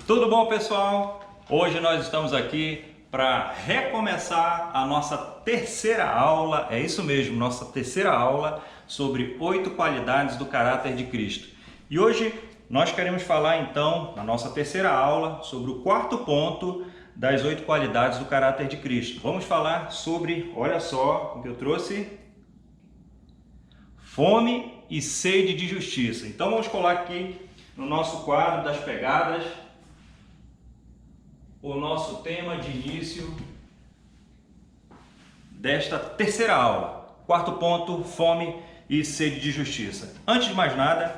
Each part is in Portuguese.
Tudo bom, pessoal? Hoje nós estamos aqui para recomeçar a nossa terceira aula, é isso mesmo, nossa terceira aula sobre 8 qualidades do caráter de Cristo. E hoje nós queremos falar então, na nossa terceira aula, sobre o quarto ponto das 8 qualidades do caráter de Cristo. Vamos falar sobre, olha só o que eu trouxe, fome e sede de justiça. Então vamos colocar aqui no nosso quadro das pegadas o nosso tema de início desta terceira aula. Quarto ponto, fome e sede de justiça. Antes de mais nada,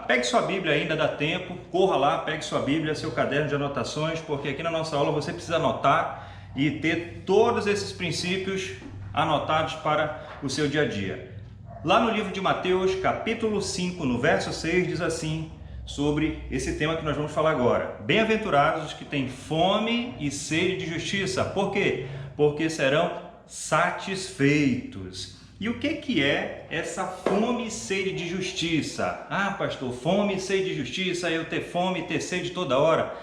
pegue sua Bíblia, ainda dá tempo, corra lá, pegue sua Bíblia, seu caderno de anotações, porque aqui na nossa aula você precisa anotar e ter todos esses princípios anotados para o seu dia a dia. Lá no livro de Mateus, capítulo 5, no verso 6, diz assim, sobre esse tema que nós vamos falar agora. Bem-aventurados os que têm fome e sede de justiça. Por quê? Porque serão satisfeitos. E o que é essa fome e sede de justiça? Ah, pastor, fome e sede de justiça, eu ter fome e ter sede toda hora.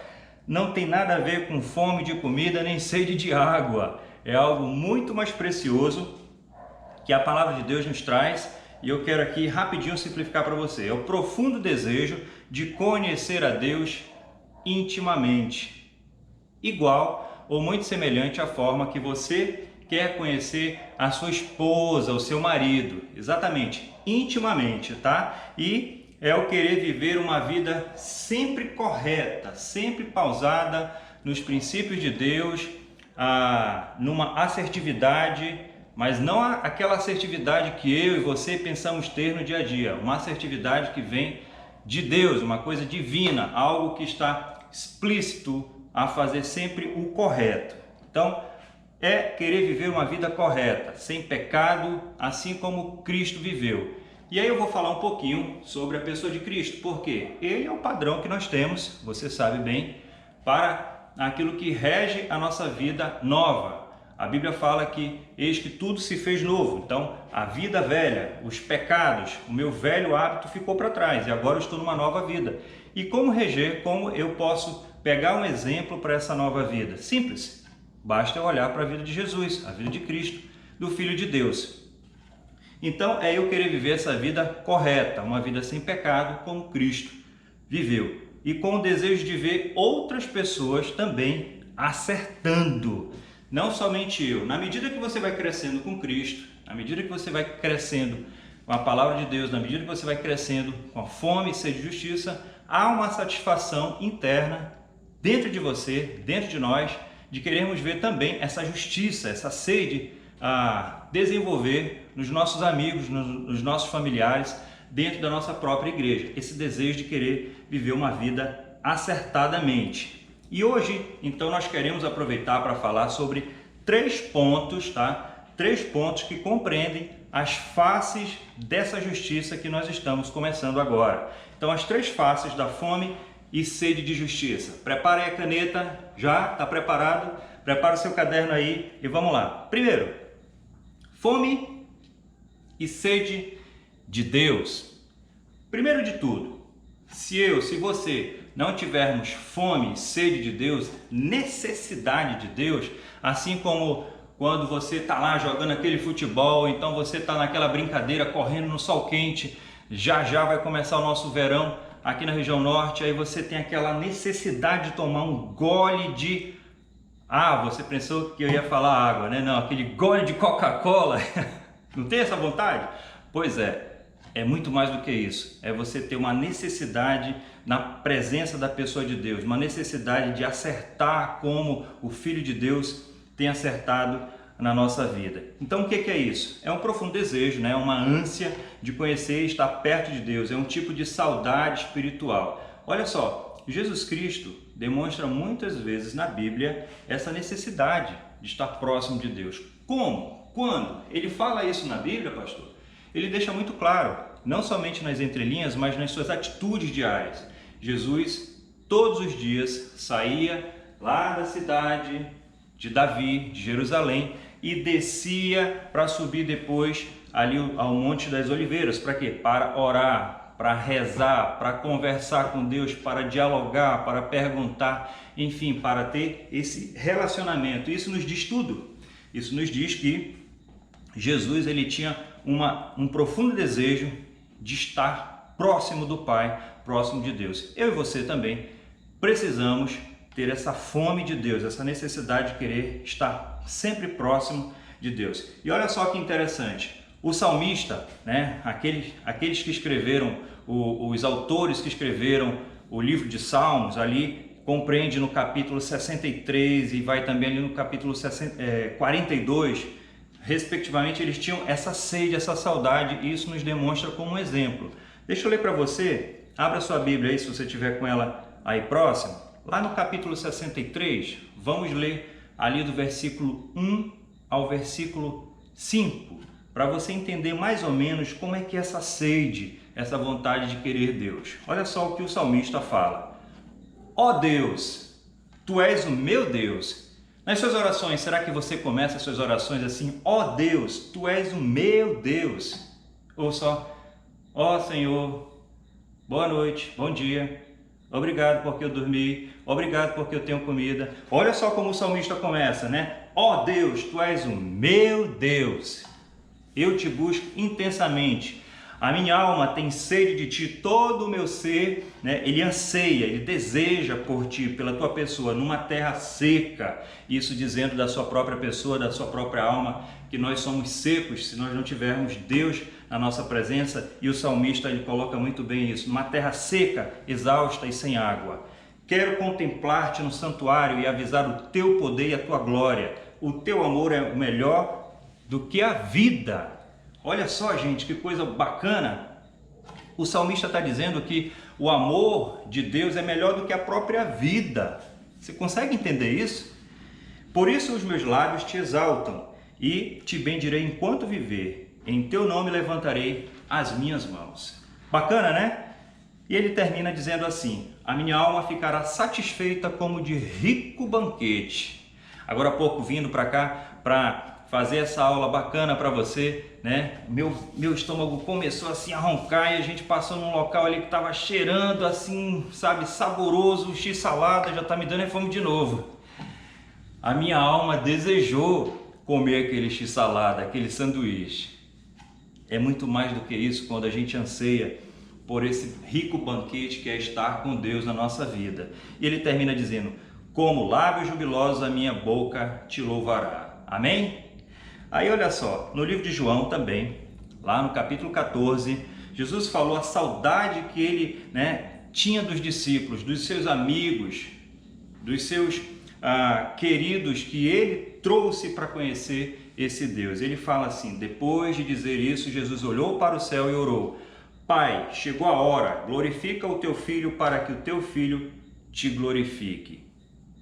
Não tem nada a ver com fome de comida nem sede de água. É algo muito mais precioso que a palavra de Deus nos traz, e eu quero aqui rapidinho simplificar para você. É o profundo desejo de conhecer a Deus intimamente, igual ou muito semelhante à forma que você quer conhecer a sua esposa, o seu marido, exatamente, intimamente, tá? E é o querer viver uma vida sempre correta, sempre pausada nos princípios de Deus, numa assertividade, mas não aquela assertividade que eu e você pensamos ter no dia a dia, uma assertividade que vem de Deus, uma coisa divina, algo que está explícito a fazer sempre o correto. Então, é querer viver uma vida correta, sem pecado, assim como Cristo viveu. E aí eu vou falar um pouquinho sobre a pessoa de Cristo, porque ele é o padrão que nós temos, você sabe bem, para aquilo que rege a nossa vida nova. A Bíblia fala que eis que tudo se fez novo. Então, a vida velha, os pecados, o meu velho hábito ficou para trás e agora eu estou numa nova vida. E como reger, como eu posso pegar um exemplo para essa nova vida? Simples, basta eu olhar para a vida de Jesus, a vida de Cristo, do Filho de Deus. Então, é eu querer viver essa vida correta, uma vida sem pecado, como Cristo viveu. E com o desejo de ver outras pessoas também acertando. Não somente eu. Na medida que você vai crescendo com Cristo, na medida que você vai crescendo com a palavra de Deus, na medida que você vai crescendo com a fome e sede de justiça, há uma satisfação interna dentro de você, dentro de nós, de querermos ver também essa justiça, essa sede a desenvolver nos nossos amigos, nos nossos familiares, dentro da nossa própria igreja. Esse desejo de querer viver uma vida acertadamente. E hoje, então, nós queremos aproveitar para falar sobre 3 pontos, tá? 3 pontos que compreendem as faces dessa justiça que nós estamos começando agora. Então, as 3 faces da fome e sede de justiça. Prepare a caneta, já? Está preparado? Prepare o seu caderno aí e vamos lá. Primeiro, fome e sede de Deus. Primeiro de tudo, se você não tivermos fome, sede de Deus, necessidade de Deus, assim como quando você está lá jogando aquele futebol, então você está naquela brincadeira, correndo no sol quente, já vai começar o nosso verão aqui na região norte, aí você tem aquela necessidade de tomar um gole de... você pensou que eu ia falar água, né? Não, aquele gole de Coca-Cola, não tem essa vontade? Pois é muito mais do que isso, é você ter uma necessidade na presença da pessoa de Deus, uma necessidade de acertar como o Filho de Deus tem acertado na nossa vida. Então o que é isso? É um profundo desejo, né? Uma ânsia de conhecer e estar perto de Deus, é um tipo de saudade espiritual. Olha só, Jesus Cristo demonstra muitas vezes na Bíblia essa necessidade de estar próximo de Deus. Como? Quando? Ele fala isso na Bíblia, pastor? Ele deixa muito claro, não somente nas entrelinhas, mas nas suas atitudes diárias. Jesus, todos os dias, saía lá da cidade de Davi, de Jerusalém, e descia para subir depois ali ao Monte das Oliveiras. Para quê? Para orar, para rezar, para conversar com Deus, para dialogar, para perguntar, enfim, para ter esse relacionamento. Isso nos diz tudo. Isso nos diz que Jesus ele tinha um profundo desejo de estar próximo do Pai, próximo de Deus. Eu e você também precisamos ter essa fome de Deus, essa necessidade de querer estar sempre próximo de Deus. E olha só que interessante, o salmista, né, aqueles que escreveram, os autores que escreveram o livro de Salmos, ali compreende no capítulo 63 e vai também ali no capítulo 42, respectivamente, eles tinham essa sede, essa saudade, e isso nos demonstra como um exemplo. Deixa eu ler para você, abra sua Bíblia aí, se você tiver com ela aí próximo, lá no capítulo 63, vamos ler ali do versículo 1 ao versículo 5, para você entender mais ou menos como é que é essa sede, essa vontade de querer Deus. Olha só o que o salmista fala: ó Deus, Tu és o meu Deus. Nas suas orações, será que você começa as suas orações assim: ó Deus, Tu és o meu Deus? Ou só: ó Senhor, boa noite, bom dia, obrigado porque eu dormi, obrigado porque eu tenho comida. Olha só como o salmista começa, né? Ó Deus, Tu és o meu Deus. Eu te busco intensamente. A minha alma tem sede de ti, todo o meu ser, né? Ele anseia, ele deseja por ti, pela tua pessoa, numa terra seca. Isso dizendo da sua própria pessoa, da sua própria alma, que nós somos secos se nós não tivermos Deus na nossa presença. E o salmista ele coloca muito bem isso: numa terra seca, exausta e sem água. Quero contemplar-te no santuário e avisar o teu poder e a tua glória. O teu amor é o melhor do que a vida. Olha só, gente, que coisa bacana. O salmista está dizendo que o amor de Deus é melhor do que a própria vida. Você consegue entender isso? Por isso os meus lábios te exaltam e te bendirei enquanto viver. Em teu nome levantarei as minhas mãos. Bacana, né? E ele termina dizendo assim: a minha alma ficará satisfeita como de rico banquete. Agora há pouco, vindo para cá, para fazer essa aula bacana para você, né? Meu estômago começou assim a roncar e a gente passou num local ali que estava cheirando assim, sabe, saboroso, x-salada, já está me dando fome de novo. A minha alma desejou comer aquele x-salada, aquele sanduíche. É muito mais do que isso quando a gente anseia por esse rico banquete que é estar com Deus na nossa vida. E ele termina dizendo: como lábios jubilosos a minha boca te louvará. Amém? Aí olha só, no livro de João também, lá no capítulo 14, Jesus falou a saudade que ele, né, tinha dos discípulos, dos seus amigos, dos seus queridos que ele trouxe para conhecer esse Deus. Ele fala assim: depois de dizer isso, Jesus olhou para o céu e orou: Pai, chegou a hora, glorifica o teu Filho para que o teu Filho te glorifique.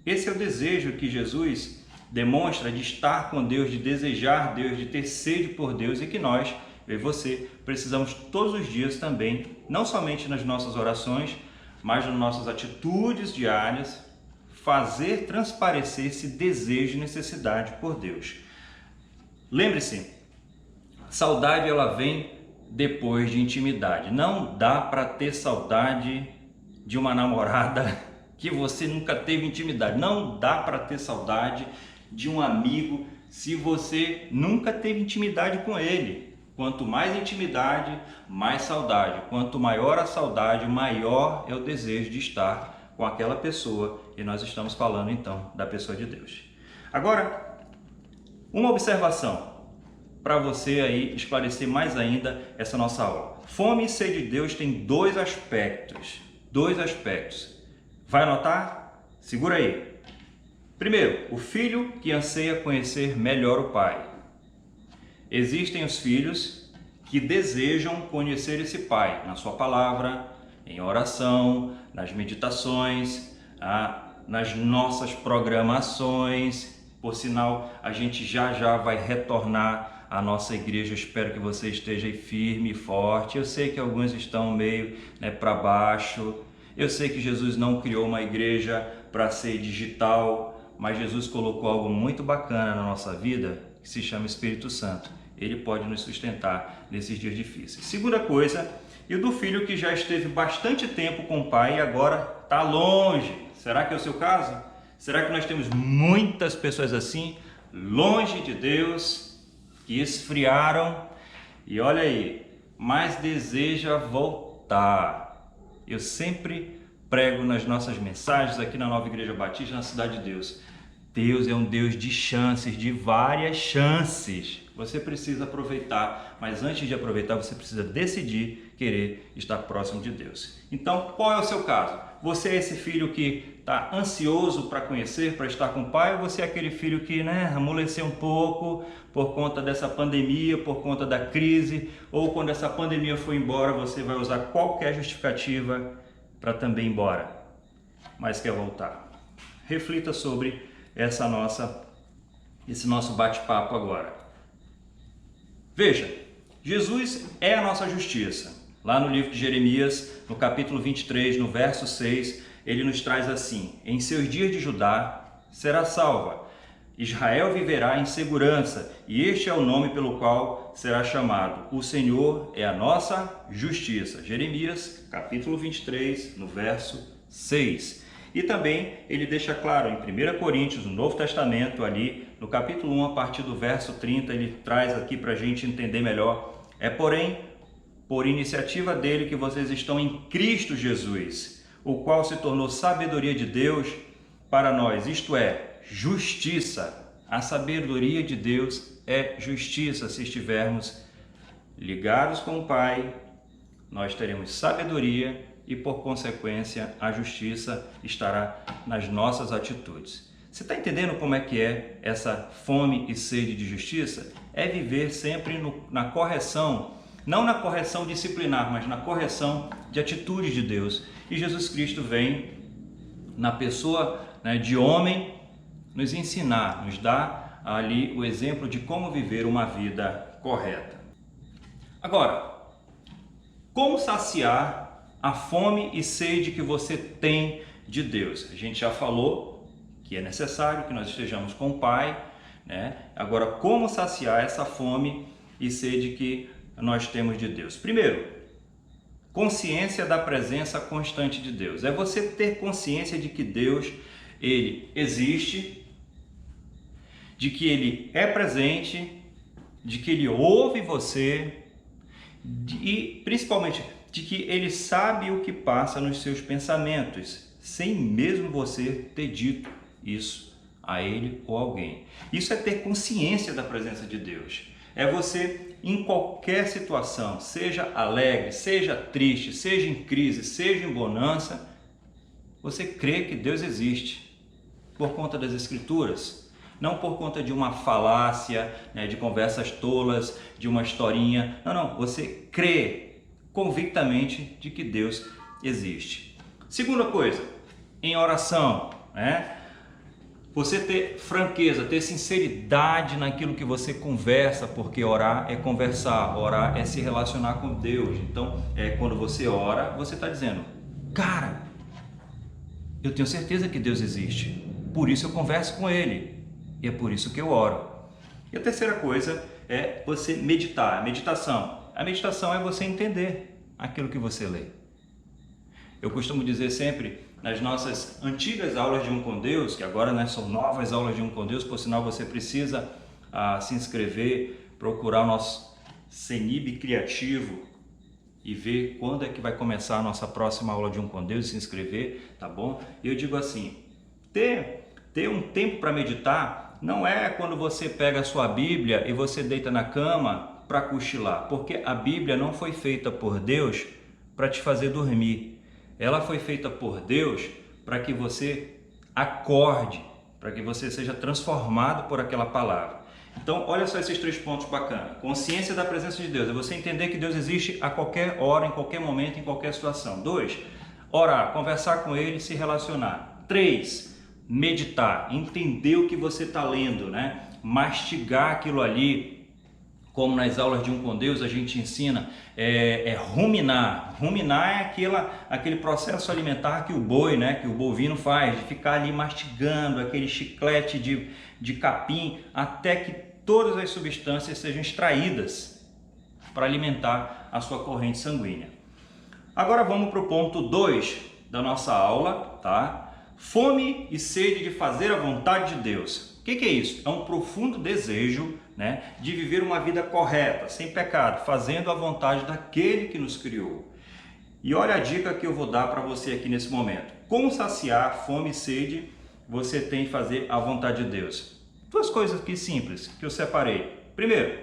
Esse é o desejo que Jesus demonstra de estar com Deus, de desejar Deus, de ter sede por Deus, e que nós, eu e você, precisamos todos os dias também, não somente nas nossas orações, mas nas nossas atitudes diárias, fazer transparecer esse desejo e necessidade por Deus. Lembre-se, saudade ela vem depois de intimidade. Não dá para ter saudade de uma namorada que você nunca teve intimidade. Não dá para ter saudade de um amigo se você nunca teve intimidade com ele. Quanto mais intimidade, mais saudade. Quanto maior a saudade, maior é o desejo de estar com aquela pessoa. E nós estamos falando então da pessoa de Deus. Agora, uma observação para você aí esclarecer mais ainda essa nossa aula. Fome e sede de Deus tem dois aspectos. Vai anotar? Segura aí. Primeiro, o filho que anseia conhecer melhor o pai. Existem os filhos que desejam conhecer esse pai na sua palavra, em oração, nas meditações, nas nossas programações. Por sinal, a gente já vai retornar à nossa igreja. Eu espero que você esteja aí firme e forte. Eu sei que alguns estão meio para baixo. Eu sei que Jesus não criou uma igreja para ser digital, mas Jesus colocou algo muito bacana na nossa vida que se chama Espírito Santo. Ele pode nos sustentar nesses dias difíceis. Segunda coisa, e do filho que já esteve bastante tempo com o pai e agora está longe. Será que é o seu caso? Será que nós temos muitas pessoas assim, longe de Deus, que esfriaram e olha aí, mas deseja voltar? Eu sempre prego nas nossas mensagens aqui na Nova Igreja Batista, na Cidade de Deus. Deus é um Deus de chances, de várias chances. Você precisa aproveitar, mas antes de aproveitar, você precisa decidir querer estar próximo de Deus. Então, qual é o seu caso? Você é esse filho que está ansioso para conhecer, para estar com o pai, ou você é aquele filho que amoleceu um pouco por conta dessa pandemia, por conta da crise, ou quando essa pandemia for embora, você vai usar qualquer justificativa para também ir embora, mas quer voltar? Reflita sobre esse nosso bate-papo agora. Veja, Jesus é a nossa justiça. Lá no livro de Jeremias, no capítulo 23, no verso 6, ele nos traz assim: em seus dias de Judá será salva, Israel viverá em segurança, e este é o nome pelo qual será chamado: o Senhor é a nossa justiça. Jeremias, capítulo 23, no verso 6. E também ele deixa claro em 1 Coríntios, no Novo Testamento, ali no capítulo 1, a partir do verso 30, ele traz aqui para a gente entender melhor: é porém por iniciativa dele que vocês estão em Cristo Jesus, o qual se tornou sabedoria de Deus para nós, isto é, justiça. A sabedoria de Deus é justiça. Se estivermos ligados com o Pai, nós teremos sabedoria e, por consequência, a justiça estará nas nossas atitudes. Você está entendendo como é que é essa fome e sede de justiça? É viver sempre na correção, não na correção disciplinar, mas na correção de atitudes de Deus. E Jesus Cristo vem na pessoa de homem nos ensinar, nos dar ali o exemplo de como viver uma vida correta. Agora, como saciar a fome e sede que você tem de Deus? A gente já falou que é necessário que nós estejamos com o Pai, né? Agora, como saciar essa fome e sede que nós temos de Deus? Primeiro, consciência da presença constante de Deus. É você ter consciência de que Deus, Ele existe, de que Ele é presente, de que Ele ouve você e, principalmente, de que Ele sabe o que passa nos seus pensamentos, sem mesmo você ter dito isso a Ele ou alguém. Isso é ter consciência da presença de Deus. É você, em qualquer situação, seja alegre, seja triste, seja em crise, seja em bonança, você crê que Deus existe por conta das Escrituras, não por conta de uma falácia, de conversas tolas, de uma historinha. Não, você crê convictamente de que Deus existe. Segunda coisa, em oração, você ter franqueza, ter sinceridade naquilo que você conversa, porque orar é conversar, orar é se relacionar com Deus. Então, quando você ora, você está dizendo: cara, eu tenho certeza que Deus existe, por isso eu converso com Ele, e é por isso que eu oro. E a terceira coisa é você meditar, a meditação. A meditação é você entender aquilo que você lê. Eu costumo dizer sempre, nas nossas antigas aulas de Um com Deus, que agora são novas aulas de Um com Deus, por sinal você precisa se inscrever, procurar o nosso CENIB Criativo e ver quando é que vai começar a nossa próxima aula de Um com Deus, se inscrever, tá bom? E eu digo assim, ter um tempo para meditar não é quando você pega a sua Bíblia e você deita na cama para cochilar, porque a Bíblia não foi feita por Deus para te fazer dormir. Ela foi feita por Deus para que você acorde, para que você seja transformado por aquela palavra. Então, olha só esses 3 pontos bacanas. Consciência da presença de Deus, é você entender que Deus existe a qualquer hora, em qualquer momento, em qualquer situação. 2, orar, conversar com Ele, se relacionar. 3, meditar, entender o que você está lendo, mastigar aquilo ali. Como nas aulas de Um com Deus a gente ensina, ruminar. Ruminar é aquele processo alimentar que o boi, que o bovino faz, de ficar ali mastigando aquele chiclete de capim até que todas as substâncias sejam extraídas para alimentar a sua corrente sanguínea. Agora vamos para o ponto 2 da nossa aula, tá? Fome e sede de fazer a vontade de Deus. O que é isso? É um profundo desejo, né, de viver uma vida correta, sem pecado, fazendo a vontade daquele que nos criou. E olha a dica que eu vou dar para você aqui nesse momento. Como saciar fome e sede você tem que fazer a vontade de Deus? Duas coisas aqui simples que eu separei. Primeiro,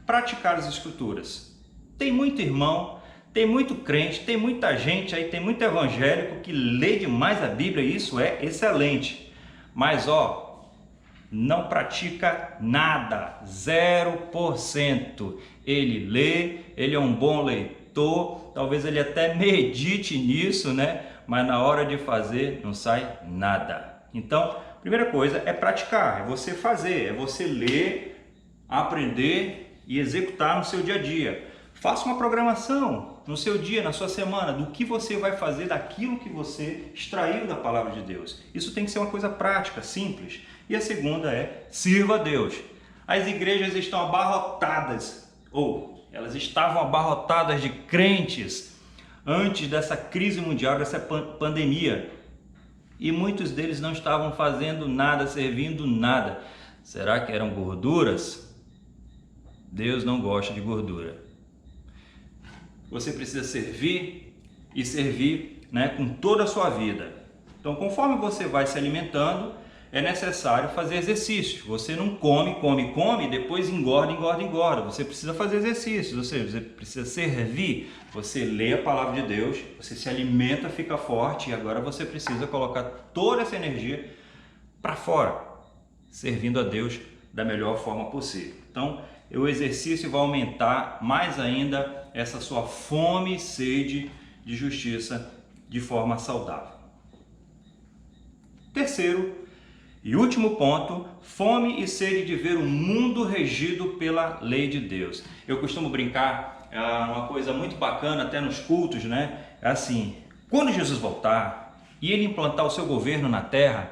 praticar as escrituras. Tem muito irmão, tem muito crente, tem muita gente aí, tem muito evangélico que lê demais a Bíblia e isso é excelente. Mas não pratica nada, 0%. Ele lê, ele é um bom leitor, talvez ele até medite nisso, né? Mas na hora de fazer não sai nada. Então, primeira coisa é praticar, é você fazer, é você ler, aprender e executar no seu dia a dia. Faça uma programação no seu dia, na sua semana, do que você vai fazer daquilo que você extraiu da palavra de Deus. Isso tem que ser uma coisa prática, simples. E a segunda é, sirva a Deus. As igrejas estão abarrotadas, ou elas estavam abarrotadas de crentes antes dessa crise mundial, dessa pandemia. E muitos deles não estavam fazendo nada, servindo nada. Será que eram gorduras? Deus não gosta de gordura. Você precisa servir e servir, né, com toda a sua vida. Então, conforme você vai se alimentando, é necessário fazer exercícios. Você não come e depois engorda. Você precisa fazer exercícios, ou seja, você precisa servir. Você lê a palavra de Deus, você se alimenta, fica forte e agora você precisa colocar toda essa energia para fora, servindo a Deus da melhor forma possível. Então, o exercício vai aumentar mais ainda essa sua fome e sede de justiça de forma saudável. Terceiro e último ponto, fome e sede de ver o mundo regido pela lei de Deus. Eu costumo brincar, é uma coisa muito bacana até nos cultos, né? É assim, quando Jesus voltar e ele implantar o seu governo na terra,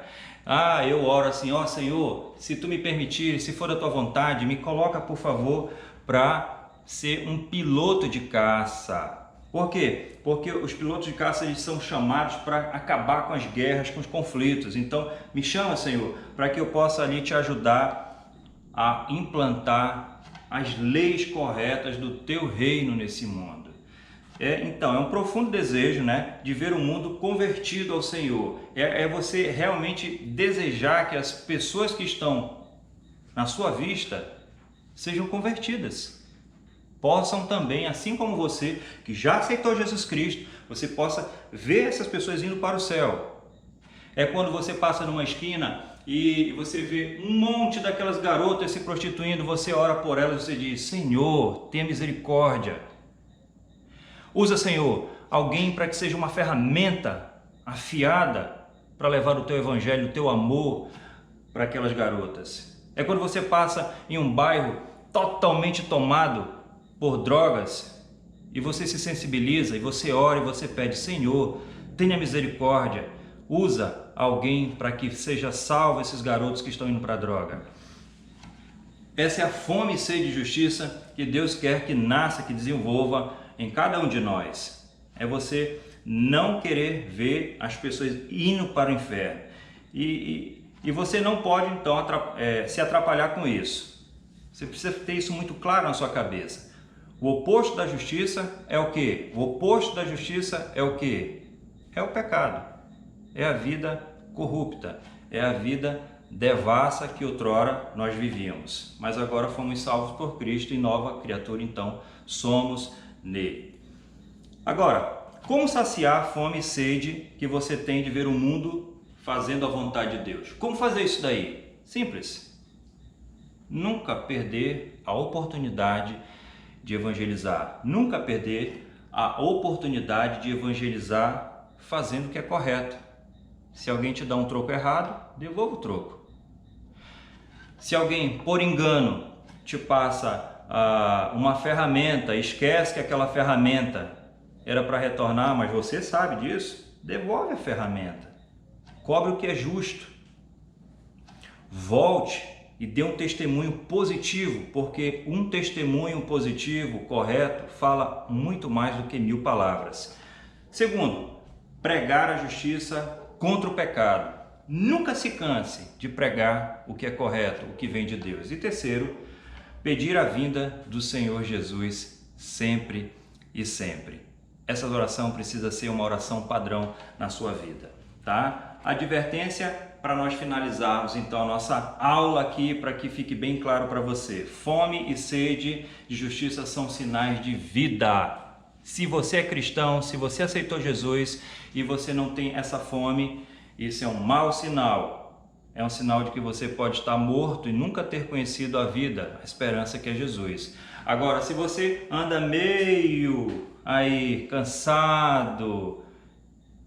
eu oro assim, Senhor, se tu me permitir, se for da tua vontade, me coloca por favor para ser um piloto de caça. Por quê? Porque os pilotos de caça eles são chamados para acabar com as guerras, com os conflitos. Então, me chama, Senhor, para que eu possa ali te ajudar a implantar as leis corretas do teu reino nesse mundo. Então, é um profundo desejo, né, de ver o mundo convertido ao Senhor. É você realmente desejar que as pessoas que estão na sua vista sejam convertidas. Possam também, assim como você, que já aceitou Jesus Cristo, você possa ver essas pessoas indo para o céu. É quando você passa numa esquina e você vê um monte daquelas garotas se prostituindo, você ora por elas e você diz, Senhor, tenha misericórdia. Usa, Senhor, alguém para que seja uma ferramenta afiada para levar o teu evangelho, o teu amor para aquelas garotas. É quando você passa em um bairro totalmente tomado por drogas e você se sensibiliza e você ora e você pede, Senhor, tenha misericórdia, usa alguém para que seja salvo esses garotos que estão indo para a droga. Essa é a fome e sede de justiça que Deus quer que nasça, que desenvolva em cada um de nós. É você não querer ver as pessoas indo para o inferno. E você não pode então se atrapalhar com isso. Você precisa ter isso muito claro na sua cabeça. O oposto da justiça é o quê? O oposto da justiça é o quê? É o pecado. É a vida corrupta. É a vida devassa que outrora nós vivíamos. Mas agora fomos salvos por Cristo e nova criatura, então, somos nele. Agora, como saciar a fome e sede que você tem de ver o mundo fazendo a vontade de Deus? Como fazer isso daí? Simples. Nunca perder a oportunidade de evangelizar. Nunca perder a oportunidade de evangelizar fazendo o que é correto. Se alguém te dá um troco errado, devolva o troco. Se alguém, por engano, te passa uma ferramenta, esquece que aquela ferramenta era para retornar, mas você sabe disso, devolve a ferramenta. Cobre o que é justo. Volte e dê um testemunho positivo, porque um testemunho positivo, correto, fala muito mais do que 1000 palavras. Segundo, pregar a justiça contra o pecado. Nunca se canse de pregar o que é correto, o que vem de Deus. E terceiro, pedir a vinda do Senhor Jesus sempre e sempre. Essa oração precisa ser uma oração padrão na sua vida, tá? Advertência para nós finalizarmos então a nossa aula aqui, para que fique bem claro para você. Fome e sede de justiça são sinais de vida. Se você é cristão, se você aceitou Jesus e você não tem essa fome, isso é um mau sinal. É um sinal de que você pode estar morto e nunca ter conhecido a vida, a esperança que é Jesus. Agora, se você anda meio aí cansado,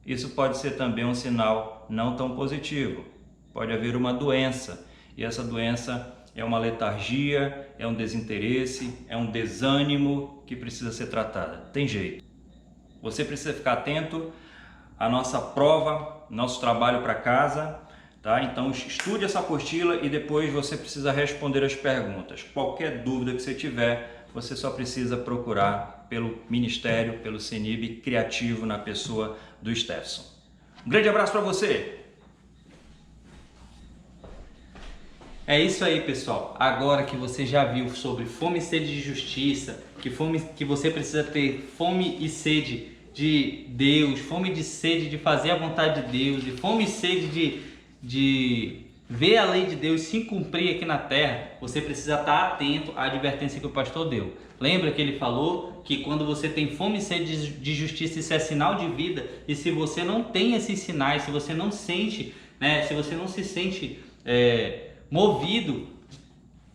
isso pode ser também um sinal não tão positivo. Pode haver uma doença, e essa doença é uma letargia, é um desinteresse, é um desânimo que precisa ser tratada. Tem jeito. Você precisa ficar atento à nossa prova, nosso trabalho para casa, tá? Então estude essa apostila e depois você precisa responder as perguntas. Qualquer dúvida que você tiver, você só precisa procurar pelo Ministério, pelo CENIB Criativo na pessoa do Stefson. Um grande abraço para você! É isso aí, pessoal. Agora que você já viu sobre fome e sede de justiça, que você precisa ter fome e sede de Deus, fome e sede de fazer a vontade de Deus, e fome e sede de ver a lei de Deus se cumprir aqui na terra, você precisa estar atento à advertência que o pastor deu. Lembra que ele falou que quando você tem fome e sede de justiça, isso é sinal de vida, e se você não tem esses sinais, se você não sente, se você não se sente movido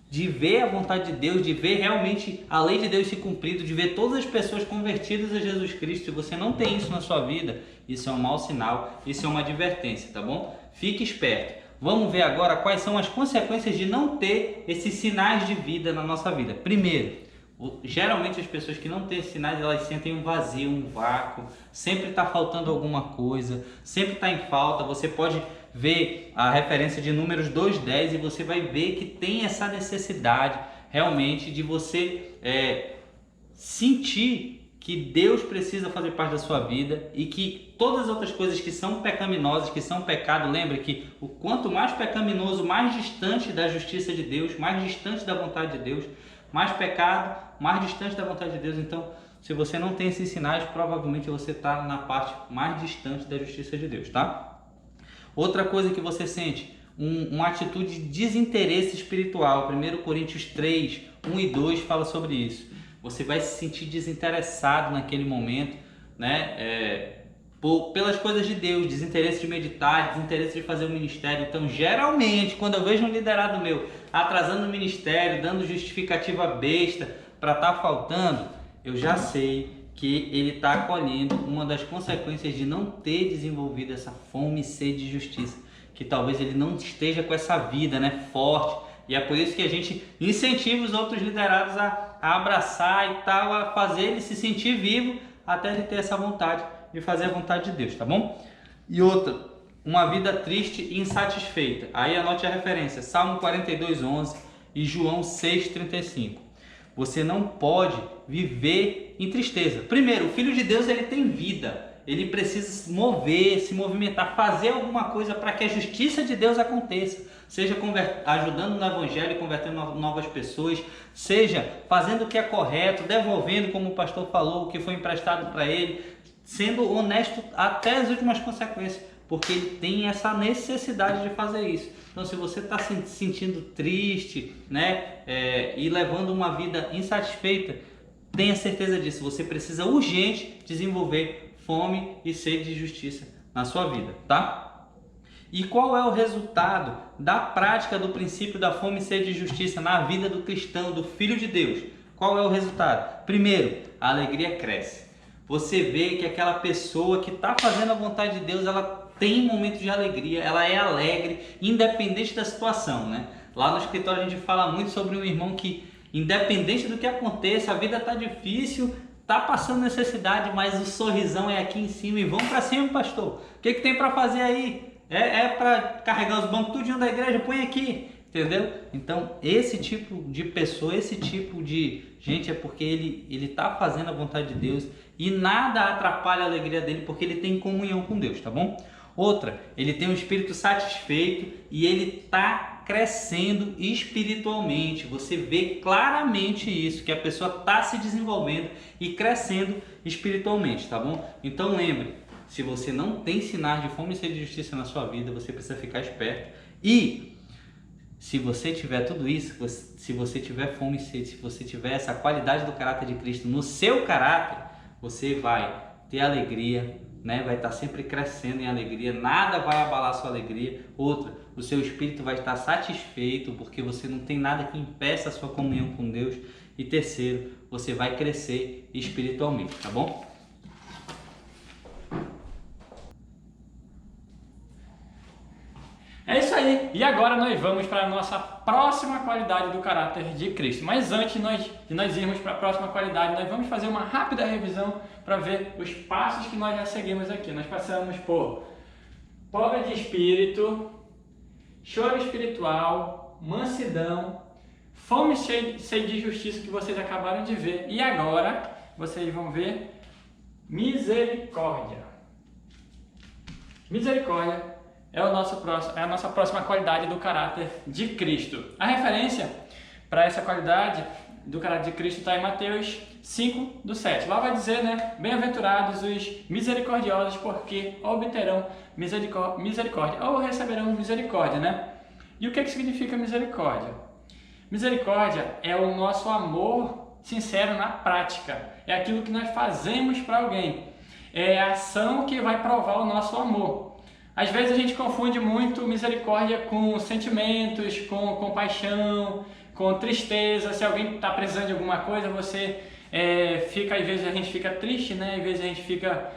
de ver a vontade de Deus, de ver realmente a lei de Deus se cumprido, de ver todas as pessoas convertidas a Jesus Cristo, se você não tem isso na sua vida, isso é um mau sinal, isso é uma advertência, tá bom? Fique esperto. Vamos ver agora quais são as consequências de não ter esses sinais de vida na nossa vida. Primeiro, geralmente as pessoas que não têm sinais, elas sentem um vazio, um vácuo, sempre está faltando alguma coisa, sempre está em falta. Você pode ver a referência de Números 2:10 e você vai ver que tem essa necessidade realmente de você sentir que Deus precisa fazer parte da sua vida e que todas as outras coisas que são pecaminosas, que são pecado, lembra que o quanto mais pecaminoso, mais distante da justiça de Deus, mais distante da vontade de Deus, mais pecado, mais distante da vontade de Deus. Então, se você não tem esses sinais, provavelmente você está na parte mais distante da justiça de Deus, tá? Outra coisa que você sente, uma atitude de desinteresse espiritual. 1 Coríntios 3, 1 e 2 fala sobre isso. Você vai se sentir desinteressado naquele momento, pelas coisas de Deus, desinteresse de meditar, desinteresse de fazer o ministério. Então, geralmente, quando eu vejo um liderado meu atrasando o ministério, dando justificativa besta para estar faltando, eu já sei que ele está colhendo uma das consequências de não ter desenvolvido essa fome e sede de justiça, que talvez ele não esteja com essa vida forte, e é por isso que a gente incentiva os outros liderados a abraçar e tal, a fazer ele se sentir vivo, até ele ter essa vontade de fazer a vontade de Deus, tá bom? E outra, uma vida triste e insatisfeita. Aí anote a referência, Salmo 42:11 e João 6:35. Você não pode viver em tristeza. Primeiro, o Filho de Deus, ele tem vida. Ele precisa se mover, se movimentar, fazer alguma coisa para que a justiça de Deus aconteça. Seja ajudando no Evangelho, convertendo novas pessoas, seja fazendo o que é correto, devolvendo, como o pastor falou, o que foi emprestado para ele, sendo honesto até as últimas consequências, porque ele tem essa necessidade de fazer isso. Então, se você está se sentindo triste, e levando uma vida insatisfeita, tenha certeza disso. Você precisa urgente desenvolver fome e sede de justiça na sua vida, tá? E qual é o resultado da prática do princípio da fome e sede de justiça na vida do cristão, do Filho de Deus? Qual é o resultado? Primeiro, a alegria cresce. Você vê que aquela pessoa que está fazendo a vontade de Deus, ela tem momentos de alegria, ela é alegre, independente da situação, Lá no escritório a gente fala muito sobre um irmão que, independente do que aconteça, a vida está difícil, está passando necessidade, mas o sorrisão é aqui em cima e vamos para cima, pastor. O que tem para fazer aí? É para carregar os bancos tudinho da igreja? Põe aqui. Entendeu? Então, esse tipo de pessoa, esse tipo de gente é porque ele está fazendo a vontade de Deus e nada atrapalha a alegria dele porque ele tem comunhão com Deus, tá bom? Outra, ele tem um espírito satisfeito e ele está crescendo espiritualmente. Você vê claramente isso, que a pessoa está se desenvolvendo e crescendo espiritualmente, tá bom? Então lembre, se você não tem sinais de fome e sede de justiça na sua vida, você precisa ficar esperto. E se você tiver tudo isso, se você tiver fome e sede, se você tiver essa qualidade do caráter de Cristo no seu caráter, você vai ter alegria, né? Vai estar sempre crescendo em alegria, nada vai abalar a sua alegria. Outra, o seu espírito vai estar satisfeito, porque você não tem nada que impeça a sua comunhão com Deus. E terceiro, você vai crescer espiritualmente, tá bom? É isso aí, e agora nós vamos para a nossa próxima qualidade do caráter de Cristo. Mas antes de nós irmos para a próxima qualidade, nós vamos fazer uma rápida revisão para ver os passos que nós já seguimos aqui. Nós passamos por pobre de espírito, choro espiritual, mansidão, fome e sede de justiça que vocês acabaram de ver. E agora vocês vão ver misericórdia. Misericórdia é a nossa próxima qualidade do caráter de Cristo. A referência para essa qualidade do caráter de Cristo está em Mateus 5, do 7. Lá vai dizer, né? Bem-aventurados os misericordiosos, porque obterão misericórdia, ou receberão misericórdia, né? E o que significa misericórdia? Misericórdia é o nosso amor sincero na prática. É aquilo que nós fazemos para alguém. É a ação que vai provar o nosso amor. Às vezes a gente confunde muito misericórdia com sentimentos, com compaixão, com tristeza. Se alguém está precisando de alguma coisa, você às vezes a gente fica triste, né? Às vezes a gente fica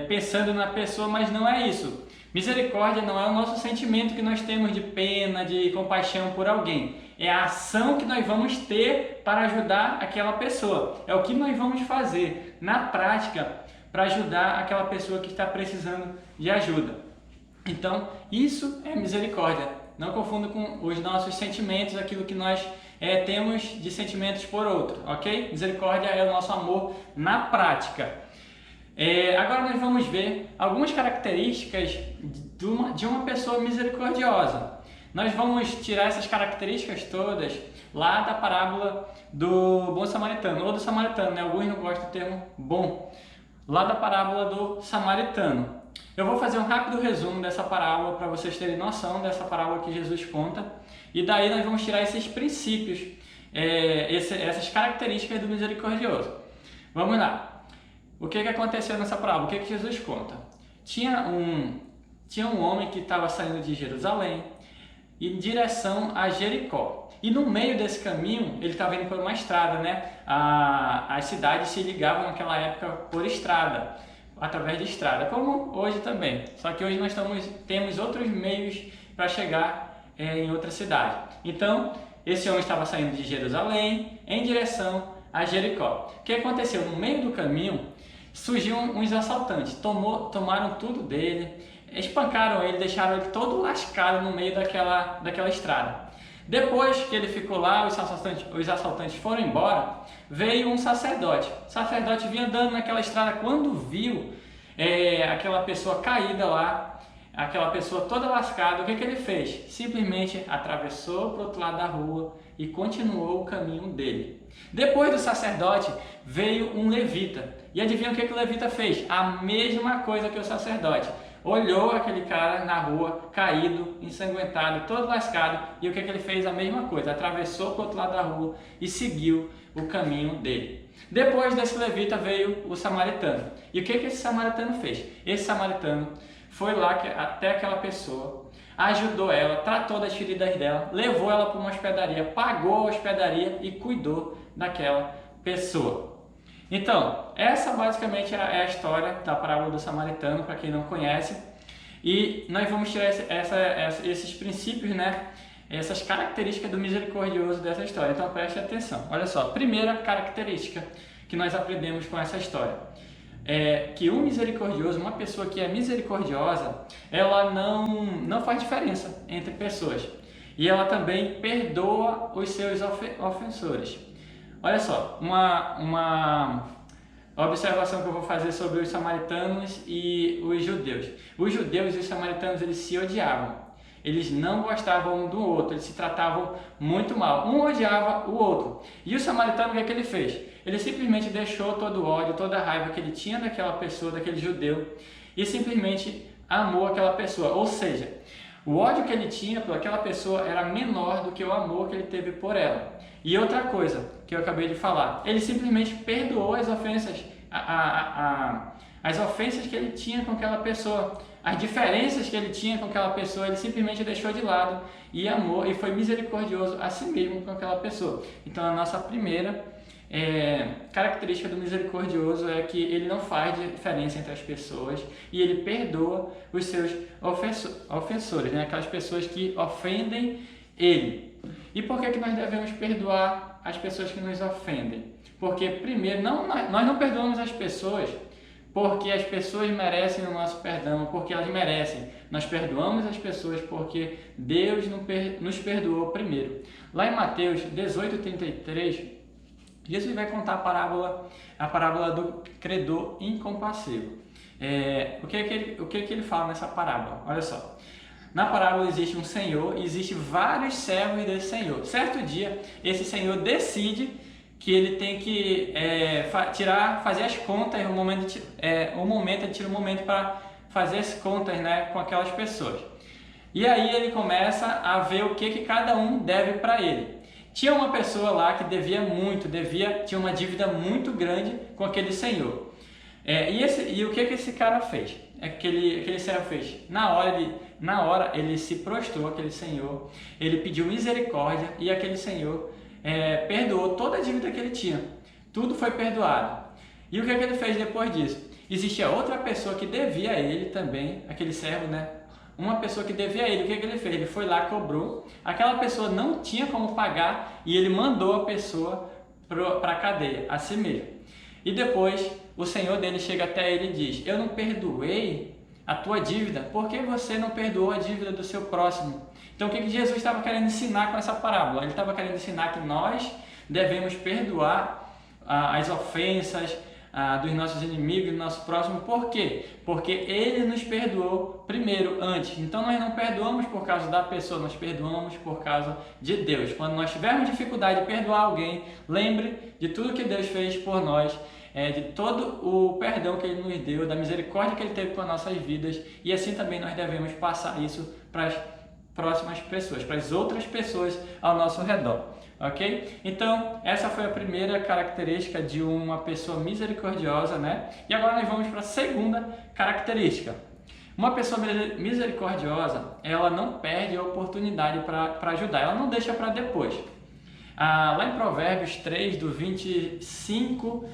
pensando na pessoa, mas não é isso. Misericórdia não é o nosso sentimento que nós temos de pena, de compaixão por alguém. É a ação que nós vamos ter para ajudar aquela pessoa. É o que nós vamos fazer na prática para ajudar aquela pessoa que está precisando de ajuda. Então, isso é misericórdia. Não confunda com os nossos sentimentos, aquilo que nós temos de sentimentos por outro, ok? Misericórdia é o nosso amor na prática. Agora nós vamos ver algumas características de uma pessoa misericordiosa. Nós vamos tirar essas características todas lá da parábola do bom samaritano, ou do samaritano, né? Alguns não gostam do termo bom. Lá da parábola do samaritano. Eu vou fazer um rápido resumo dessa parábola para vocês terem noção dessa parábola que Jesus conta. E daí nós vamos tirar esses princípios, essas características do misericordioso. Vamos lá. O que aconteceu nessa parábola? O que Jesus conta? Tinha um homem que estava saindo de Jerusalém em direção a Jericó. E no meio desse caminho, ele estava indo por uma estrada, né? As cidades se ligavam naquela época por estrada, através de estrada, como hoje também. Só que hoje nós temos outros meios para chegar em outra cidade. Então, esse homem estava saindo de Jerusalém em direção a Jericó. O que aconteceu? No meio do caminho, surgiram uns assaltantes, tomaram tudo dele, espancaram ele, deixaram ele todo lascado no meio daquela estrada. Depois que ele ficou lá, os assaltantes foram embora, veio um sacerdote. O sacerdote vinha andando naquela estrada, quando viu aquela pessoa caída lá, aquela pessoa toda lascada, o que ele fez? Simplesmente atravessou para o outro lado da rua e continuou o caminho dele. Depois do sacerdote, veio um levita. E adivinha o que o levita fez? A mesma coisa que o sacerdote. Olhou aquele cara na rua, caído, ensanguentado, todo lascado, e o que ele fez? A mesma coisa, atravessou para o outro lado da rua e seguiu o caminho dele. Depois desse levita veio o samaritano. E o que esse samaritano fez? Esse samaritano foi lá até aquela pessoa, ajudou ela, tratou das feridas dela, levou ela para uma hospedaria, pagou a hospedaria e cuidou daquela pessoa. Então, essa basicamente é a história da parábola do samaritano, para quem não conhece. E nós vamos tirar esses princípios, né? Essas características do misericordioso dessa história. Então preste atenção. Olha só, primeira característica que nós aprendemos com essa história é que um misericordioso, uma pessoa que é misericordiosa, ela não faz diferença entre pessoas. e ela também perdoa os seus ofensores. Olha só, uma observação que eu vou fazer sobre os samaritanos e os judeus. Os judeus e os samaritanos, eles se odiavam. Eles não gostavam um do outro, eles se tratavam muito mal. Um odiava o outro. E o samaritano, o que é que ele fez? Ele simplesmente deixou todo o ódio, toda a raiva que ele tinha daquela pessoa, daquele judeu, e simplesmente amou aquela pessoa. Ou seja, o ódio que ele tinha por aquela pessoa era menor do que o amor que ele teve por ela. E outra coisa que eu acabei de falar, ele simplesmente perdoou as ofensas, as ofensas que ele tinha com aquela pessoa, as diferenças que ele tinha com aquela pessoa, ele simplesmente deixou de lado e amou e foi misericordioso a si mesmo com aquela pessoa. Então a nossa primeira característica do misericordioso é que ele não faz diferença entre as pessoas e ele perdoa os seus ofensores, né? Aquelas pessoas que ofendem ele. E por que nós devemos perdoar as pessoas que nos ofendem? Porque, primeiro, nós não perdoamos as pessoas porque as pessoas merecem o nosso perdão, porque elas merecem. Nós perdoamos as pessoas porque Deus nos perdoou primeiro. Lá em Mateus 18:33, Jesus vai contar a parábola do credor incompassivo. O que ele fala nessa parábola? Olha só. Na parábola existe um senhor e existe vários servos desse senhor. Certo dia, esse senhor decide que ele tem que fazer as contas, ele tira um momento para fazer as contas, né, com aquelas pessoas. E aí ele começa a ver o que cada um deve para ele. Tinha uma pessoa lá que devia muito, tinha uma dívida muito grande com aquele senhor. E o que esse cara fez? Aquele servo fez? Na hora ele se prostrou, aquele senhor, ele pediu misericórdia e aquele senhor perdoou toda a dívida que ele tinha. Tudo foi perdoado. E o que ele fez depois disso? Existia outra pessoa que devia a ele também, aquele servo, né? Uma pessoa que devia a ele, o que ele fez? Ele foi lá, cobrou, aquela pessoa não tinha como pagar e ele mandou a pessoa para a cadeia, a si mesmo. E depois o senhor dele chega até ele e diz: eu não perdoei a tua dívida, por que você não perdoou a dívida do seu próximo? Então o que Jesus estava querendo ensinar com essa parábola? Ele estava querendo ensinar que nós devemos perdoar as ofensas dos nossos inimigos, do nosso próximo. Por quê? Porque ele nos perdoou primeiro, antes. Então nós não perdoamos por causa da pessoa, nós perdoamos por causa de Deus. Quando nós tivermos dificuldade de perdoar alguém, lembre de tudo que Deus fez por nós, de todo o perdão que Ele nos deu, da misericórdia que Ele teve com as nossas vidas, e assim também nós devemos passar isso para as próximas pessoas, para as outras pessoas ao nosso redor. Ok? Então, essa foi a primeira característica de uma pessoa misericordiosa, né? E agora nós vamos para a segunda característica. Uma pessoa misericordiosa, ela não perde a oportunidade para ajudar, ela não deixa para depois. Lá em Provérbios 3, do 25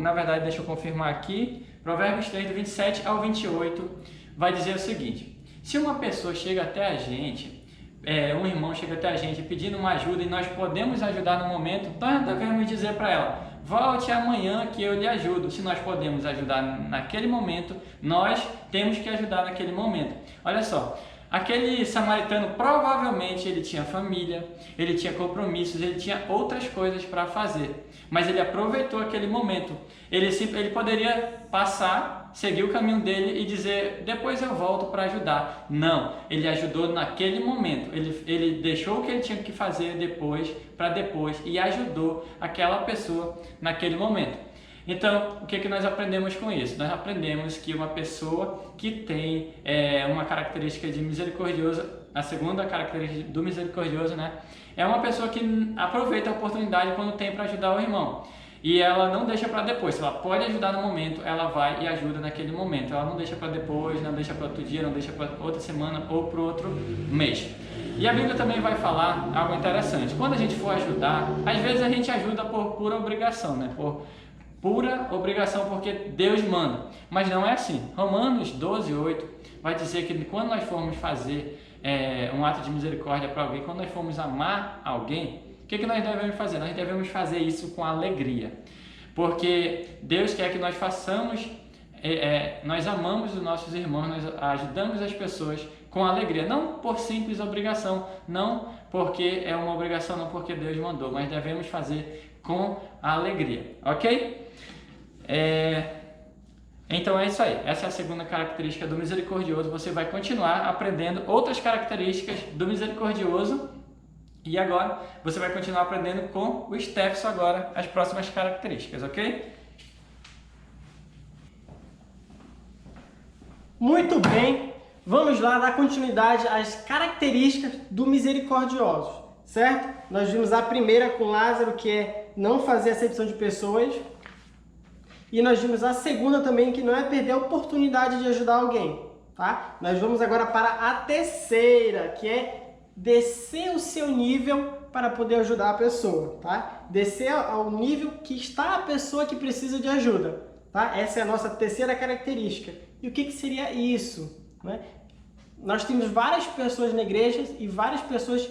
na verdade, deixa eu confirmar aqui, Provérbios 3, do 27 ao 28, vai dizer o seguinte: se uma pessoa chega até a gente, um irmão chega até a gente pedindo uma ajuda e nós podemos ajudar no momento, nós devemos dizer para ela: volte amanhã que eu lhe ajudo. Se nós podemos ajudar naquele momento, nós temos que ajudar naquele momento. Olha só, aquele samaritano provavelmente ele tinha família, ele tinha compromissos, ele tinha outras coisas para fazer, mas ele aproveitou aquele momento. Ele poderia passar, seguir o caminho dele e dizer: depois eu volto para ajudar. Não, ele ajudou naquele momento, ele deixou o que ele tinha que fazer para depois e ajudou aquela pessoa naquele momento. Então, o que nós aprendemos com isso? Nós aprendemos que uma pessoa que tem uma característica de misericordioso, a segunda característica do misericordioso, né, é uma pessoa que aproveita a oportunidade quando tem para ajudar o irmão. E ela não deixa para depois. Se ela pode ajudar no momento, ela vai e ajuda naquele momento. Ela não deixa para depois, não deixa para outro dia, não deixa para outra semana ou para outro mês. E a Bíblia também vai falar algo interessante. Quando a gente for ajudar, às vezes a gente ajuda por pura obrigação, né? Por pura obrigação, porque Deus manda. Mas não é assim. Romanos 12:8 vai dizer que quando nós formos fazer um ato de misericórdia para alguém, quando nós formos amar alguém, o que nós devemos fazer? Nós devemos fazer isso com alegria, porque Deus quer que nós façamos, nós amamos os nossos irmãos, nós ajudamos as pessoas com alegria, não por simples obrigação, não porque é uma obrigação, não porque Deus mandou, mas devemos fazer com alegria, ok? Então é isso aí, essa é a segunda característica do misericordioso. Você vai continuar aprendendo outras características do misericordioso e agora você vai continuar aprendendo com o Stefson agora as próximas características, ok? Muito bem, vamos lá dar continuidade às características do misericordioso, certo? Nós vimos a primeira com Lázaro, que é não fazer acepção de pessoas. E nós vimos a segunda também, que não é perder a oportunidade de ajudar alguém, tá? Nós vamos agora para a terceira, que é descer o seu nível para poder ajudar a pessoa, tá? Descer ao nível que está a pessoa que precisa de ajuda, tá? Essa é a nossa terceira característica. E o que seria isso, né? Nós temos várias pessoas na igreja e várias pessoas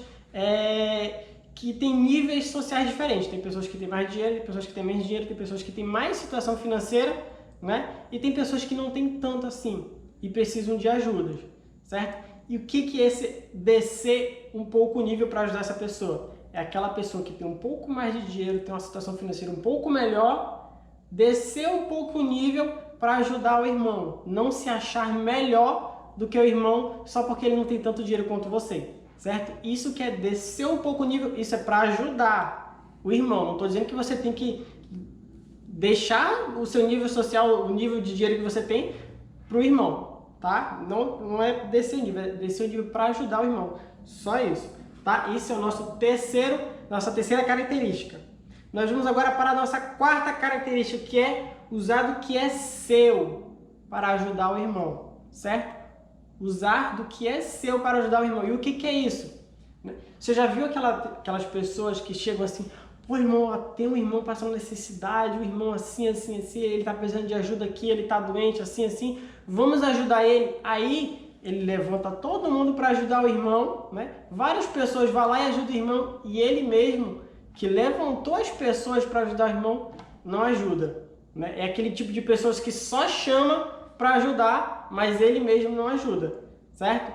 que têm níveis sociais diferentes. Tem pessoas que têm mais dinheiro, tem pessoas que têm menos dinheiro, tem pessoas que têm mais situação financeira, né? E tem pessoas que não têm tanto assim e precisam de ajuda, certo? E o que é esse descer um pouco o nível para ajudar essa pessoa? É aquela pessoa que tem um pouco mais de dinheiro, tem uma situação financeira um pouco melhor, descer um pouco o nível para ajudar o irmão. Não se achar melhor do que o irmão só porque ele não tem tanto dinheiro quanto você. Certo? Isso que é descer um pouco o nível, isso é para ajudar o irmão. Não estou dizendo que você tem que deixar o seu nível social, o nível de dinheiro que você tem para o irmão, tá? Não é descer o nível, é descer o nível para ajudar o irmão. Só isso, tá? Esse é o nossa terceira característica. Nós vamos agora para a nossa quarta característica, que é usar do que é seu para ajudar o irmão, certo? Usar do que é seu para ajudar o irmão. E o que é isso? Você já viu aquelas pessoas que chegam assim, pô, irmão, tem um irmão passando necessidade, um irmão assim, assim, assim, ele está precisando de ajuda aqui, ele está doente, assim, assim, vamos ajudar ele. Aí ele levanta todo mundo para ajudar o irmão, né? Várias pessoas vão lá e ajudam o irmão, e ele mesmo, que levantou as pessoas para ajudar o irmão, não ajuda, né? É aquele tipo de pessoas que só chama para ajudar, mas ele mesmo não ajuda, certo?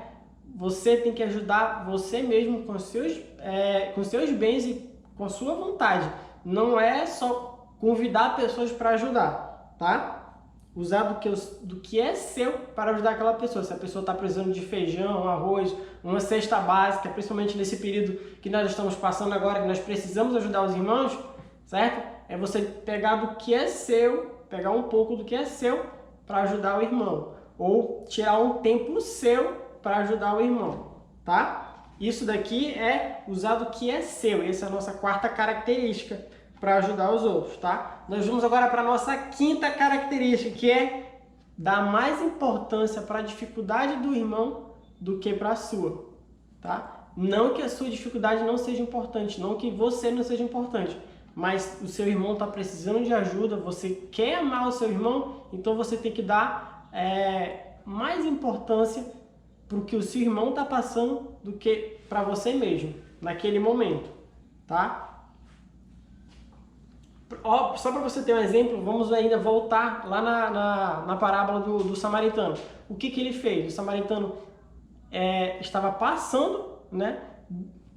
Você tem que ajudar você mesmo com seus bens e com a sua vontade. Não é só convidar pessoas para ajudar, tá? Usar do que é seu para ajudar aquela pessoa. Se a pessoa está precisando de feijão, arroz, uma cesta básica, principalmente nesse período que nós estamos passando agora, que nós precisamos ajudar os irmãos, certo? É você pegar do que é seu, pegar um pouco do que é seu para ajudar o irmão, ou tirar um tempo seu para ajudar o irmão, tá? Isso daqui é usar do que é seu, essa é a nossa quarta característica para ajudar os outros, tá? Nós vamos agora para a nossa quinta característica, que é dar mais importância para a dificuldade do irmão do que para a sua, tá? Não que a sua dificuldade não seja importante, não que você não seja importante, mas o seu irmão está precisando de ajuda, você quer amar o seu irmão, então você tem que dar mais importância para o que o seu irmão está passando do que para você mesmo, naquele momento, tá? Só para você ter um exemplo, vamos ainda voltar lá na parábola do samaritano. O que ele fez? O samaritano estava passando, né?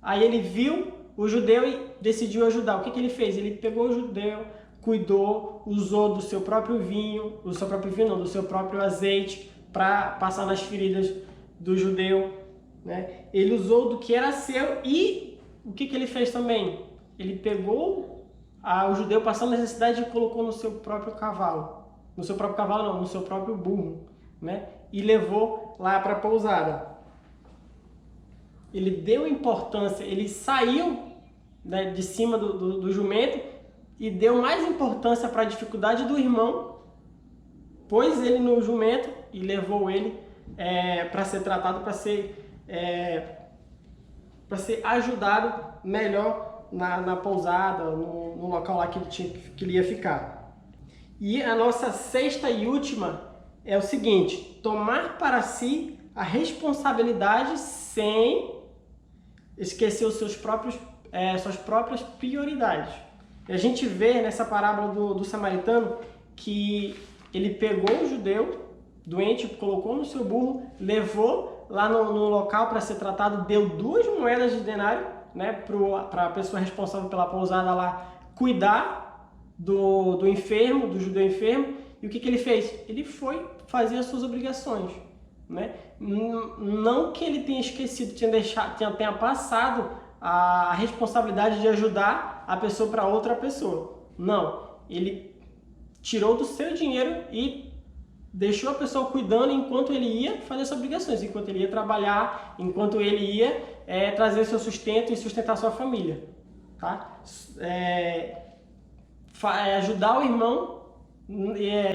Aí ele viu o judeu e decidiu ajudar. O que ele fez? Ele pegou o judeu, cuidou, usou do seu próprio vinho, do seu próprio azeite para passar nas feridas do judeu, né? Ele usou do que era seu e o que ele fez também? Ele pegou o judeu passando necessidade e colocou no seu próprio cavalo. No seu próprio cavalo não, no seu próprio burro, né? E levou lá para a pousada. Ele deu importância, ele saiu, né, de cima do jumento e deu mais importância para a dificuldade do irmão, pôs ele no jumento e levou ele para ser tratado, para ser ajudado melhor na pousada, no local lá que ele ia ficar. E a nossa sexta e última é o seguinte: tomar para si a responsabilidade sem esquecer suas próprias prioridades. E a gente vê nessa parábola do samaritano que ele pegou o judeu doente, colocou no seu burro, levou lá no local para ser tratado, deu 2 moedas de denário, né, para a pessoa responsável pela pousada lá cuidar do enfermo, do judeu enfermo. E o que ele fez? Ele foi fazer as suas obrigações, né? Não que ele tenha esquecido, tenha passado a responsabilidade de ajudar a pessoa para outra pessoa. Não, ele tirou do seu dinheiro e deixou a pessoa cuidando enquanto ele ia fazer suas obrigações, enquanto ele ia trabalhar, enquanto ele ia trazer seu sustento e sustentar sua família, tá? Ajudar o irmão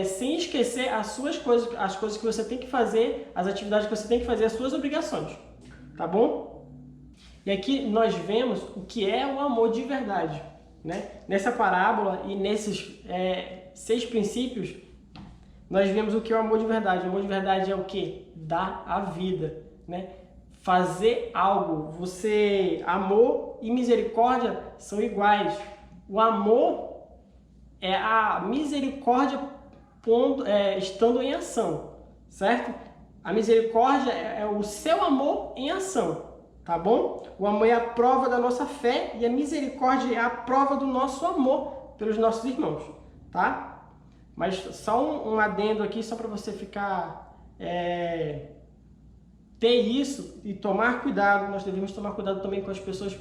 sem esquecer as coisas que você tem que fazer, as atividades que você tem que fazer, as suas obrigações, tá bom? E aqui nós vemos o que é o amor de verdade, né? Nessa parábola e nesses 6 princípios, nós vemos o que é o amor de verdade. O amor de verdade é o que? Dar a vida, né? Fazer algo. Amor e misericórdia são iguais. O amor é a misericórdia estando em ação, certo? A misericórdia é o seu amor em ação, tá bom? O amor é a prova da nossa fé e a misericórdia é a prova do nosso amor pelos nossos irmãos, tá? Mas só um adendo aqui, só para você ficar... ter isso e tomar cuidado. Nós devemos tomar cuidado também com as pessoas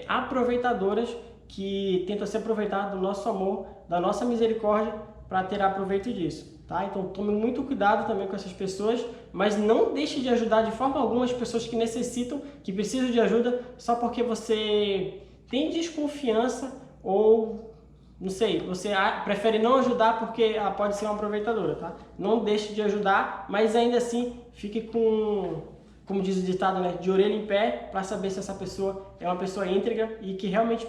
aproveitadoras que tentam se aproveitar do nosso amor, da nossa misericórdia para ter proveito disso, tá? Então tome muito cuidado também com essas pessoas, mas não deixe de ajudar de forma alguma as pessoas que necessitam, que precisam de ajuda, só porque você tem desconfiança ou... não sei, você prefere não ajudar porque ela pode ser uma aproveitadora, tá? Não deixe de ajudar, mas ainda assim fique como diz o ditado, né, de orelha em pé, para saber se essa pessoa é uma pessoa íntegra e que realmente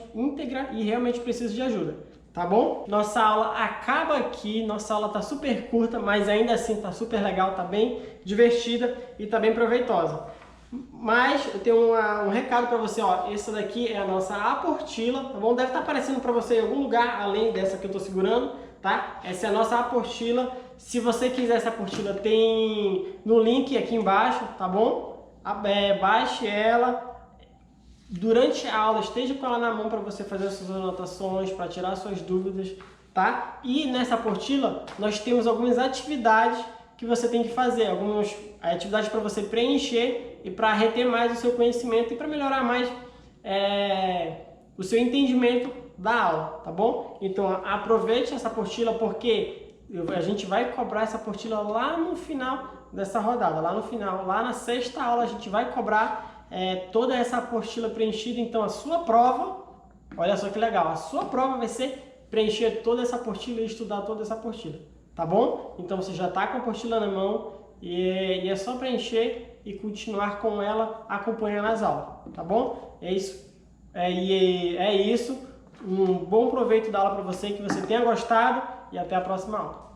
precisa de ajuda, tá bom? Nossa aula acaba aqui, nossa aula tá super curta, mas ainda assim tá super legal, tá bem divertida e tá bem proveitosa. Mas eu tenho um recado para você, ó. Essa daqui é a nossa apostila, tá bom? Deve estar aparecendo para você em algum lugar além dessa que eu estou segurando, tá? Essa é a nossa apostila. Se você quiser essa apostila, tem no link aqui embaixo, tá bom? Baixe ela. Durante a aula, esteja com ela na mão para você fazer as suas anotações, para tirar suas dúvidas, tá? E nessa apostila, nós temos algumas atividades que você tem que fazer, algumas atividades para você preencher e para reter mais o seu conhecimento e para melhorar mais o seu entendimento da aula, tá bom? Então aproveite essa apostila porque a gente vai cobrar essa apostila lá no final dessa rodada, lá no final, lá na 6ª aula a gente vai cobrar toda essa apostila preenchida. Então a sua prova, olha só que legal, a sua prova vai ser preencher toda essa apostila e estudar toda essa apostila. Tá bom? Então você já está com a apostila na mão e é só preencher e continuar com ela acompanhando as aulas, tá bom? É isso. É isso. Um bom proveito da aula para você, que você tenha gostado e até a próxima aula.